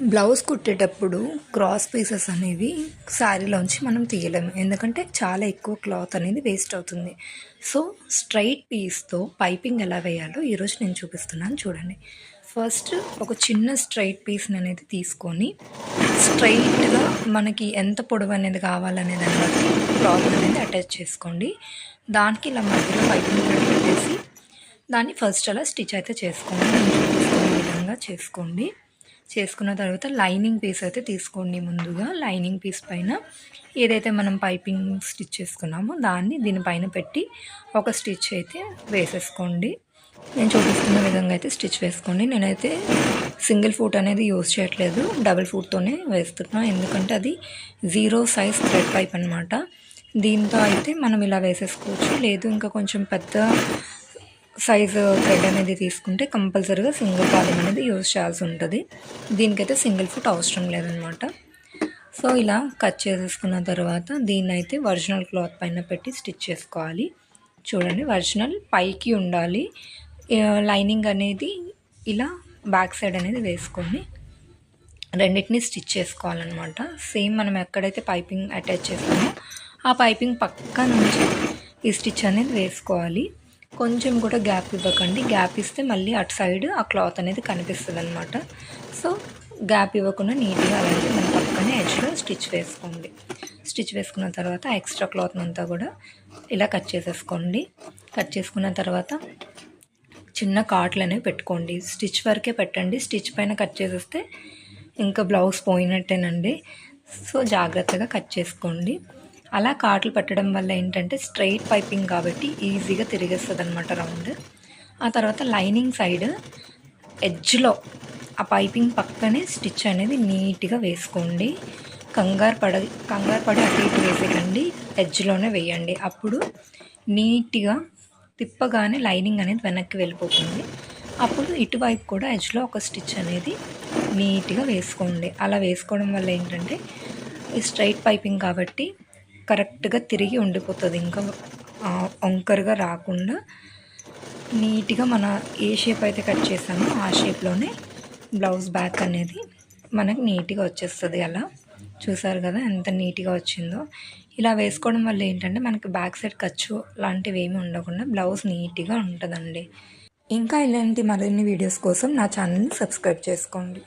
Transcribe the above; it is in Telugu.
బ్లౌజ్ కుట్టేటప్పుడు క్రాస్ పీసెస్ అనేవి శారీలోంచి మనం తీయలేము, ఎందుకంటే చాలా ఎక్కువ క్లాత్ అనేది వేస్ట్ అవుతుంది. సో స్ట్రైట్ పీస్తో పైపింగ్ ఎలా వేయాలో ఈరోజు నేను చూపిస్తున్నాను, చూడండి. ఫస్ట్ ఒక చిన్న స్ట్రైట్ పీస్ని అనేది తీసుకొని స్ట్రైట్గా మనకి ఎంత పొడవు అనేది కావాలనే దాన్ని బట్టి క్లాత్ అనేది అటాచ్ చేసుకోండి. దానికి ఇలా మధ్యలో పైపింగ్ పెట్టేసి దాన్ని ఫస్ట్ అలా స్టిచ్ అయితే చేసుకోండి. నేను చూపిస్తున్న విధంగా చేసుకోండి. చేసుకున్న తర్వాత లైనింగ్ పీస్ అయితే తీసుకోండి. ముందుగా లైనింగ్ పీస్ పైన ఏదైతే మనం పైపింగ్ స్టిచ్ చేసుకున్నామో దాన్ని దీనిపైన పెట్టి ఒక స్టిచ్ అయితే వేసేసుకోండి. నేను చూపిస్తున్న విధంగా అయితే స్టిచ్ వేసుకోండి. నేనైతే సింగిల్ ఫుట్ అనేది యూజ్ చేయట్లేదు, డబుల్ ఫుట్తోనే వేస్తున్నాను, ఎందుకంటే అది 0 సైజ్ థ్రెడ్ పైప్ అనమాట. దీంతో అయితే మనం ఇలా వేసేసుకోవచ్చు. లేదు ఇంకా కొంచెం పెద్ద సైజు థ్రెడ్ అనేది తీసుకుంటే కంపల్సరీగా సింగిల్ పాదం అనేది యూజ్ చేయాల్సి ఉంటుంది. దీనికైతే సింగిల్ ఫుట్ అవసరం లేదనమాట. సో ఇలా కట్ చేసేసుకున్న తర్వాత దీన్ని అయితే ఒరిజినల్ క్లాత్ పైన పెట్టి స్టిచ్ చేసుకోవాలి. చూడండి, ఒరిజినల్ పైకి ఉండాలి. లైనింగ్ అనేది ఇలా బ్యాక్ సైడ్ అనేది వేసుకొని రెండింటిని స్టిచ్ చేసుకోవాలన్నమాట. సేమ్ మనం ఎక్కడైతే పైపింగ్ అటాచ్ చేస్తామో ఆ పైపింగ్ పక్క నుంచి ఈ స్టిచ్ అనేది వేసుకోవాలి. కొంచెం కూడా గ్యాప్ ఇవ్వకండి, గ్యాప్ ఇస్తే మళ్ళీ అటు సైడ్ ఆ క్లాత్ అనేది కనిపిస్తుంది అనమాట. సో గ్యాప్ ఇవ్వకుండా నీట్గా అలాంటి మన పక్కనే ఎడ్జ్లో స్టిచ్ వేసుకోండి. స్టిచ్ వేసుకున్న తర్వాత ఎక్స్ట్రా క్లాత్ అంతా కూడా ఇలా కట్ చేసేసుకోండి. కట్ చేసుకున్న తర్వాత చిన్న కాట్లు అనేవి పెట్టుకోండి. స్టిచ్ వరకే పెట్టండి, స్టిచ్ పైన కట్ చేసేస్తే ఇంకా బ్లౌజ్ పోయినట్టేనండి. సో జాగ్రత్తగా కట్ చేసుకోండి. అలా కాట్లు పెట్టడం వల్ల ఏంటంటే స్ట్రైట్ పైపింగ్ కాబట్టి ఈజీగా తిరిగేస్తుంది అనమాట రౌండ్. ఆ తర్వాత లైనింగ్ సైడ్ ఎడ్జ్లో ఆ పైపింగ్ పక్కనే స్టిచ్ అనేది నీట్గా వేసుకోండి. కంగారు పడి అటు ఇటు వేసేయండి, ఎడ్జ్లోనే వేయండి. అప్పుడు నీట్గా తిప్పగానే లైనింగ్ అనేది వెనక్కి వెళ్ళిపోతుంది. అప్పుడు ఇటువైపు కూడా ఎడ్జ్లో ఒక స్టిచ్ అనేది నీట్గా వేసుకోండి. అలా వేసుకోవడం వల్ల ఏంటంటే ఈ స్ట్రైట్ పైపింగ్ కాబట్టి కరెక్ట్గా తిరిగి ఉండిపోతుంది, ఇంకా వంకరగా రాకుండా నీట్గా మన ఏ షేప్ అయితే కట్ చేసామో ఆ షేప్లోనే బ్లౌజ్ బ్యాక్ అనేది మనకి నీట్గా వచ్చేస్తుంది. అలా చూసారు కదా ఎంత నీట్గా వచ్చిందో. ఇలా వేసుకోవడం వల్ల ఏంటంటే మనకి బ్యాక్ సైడ్ ఖర్చు లాంటివి ఏమి ఉండకుండా బ్లౌజ్ నీట్గా ఉంటుందండి. ఇంకా ఇలాంటి మరిన్ని వీడియోస్ కోసం నా ఛానల్ని సబ్స్క్రైబ్ చేసుకోండి.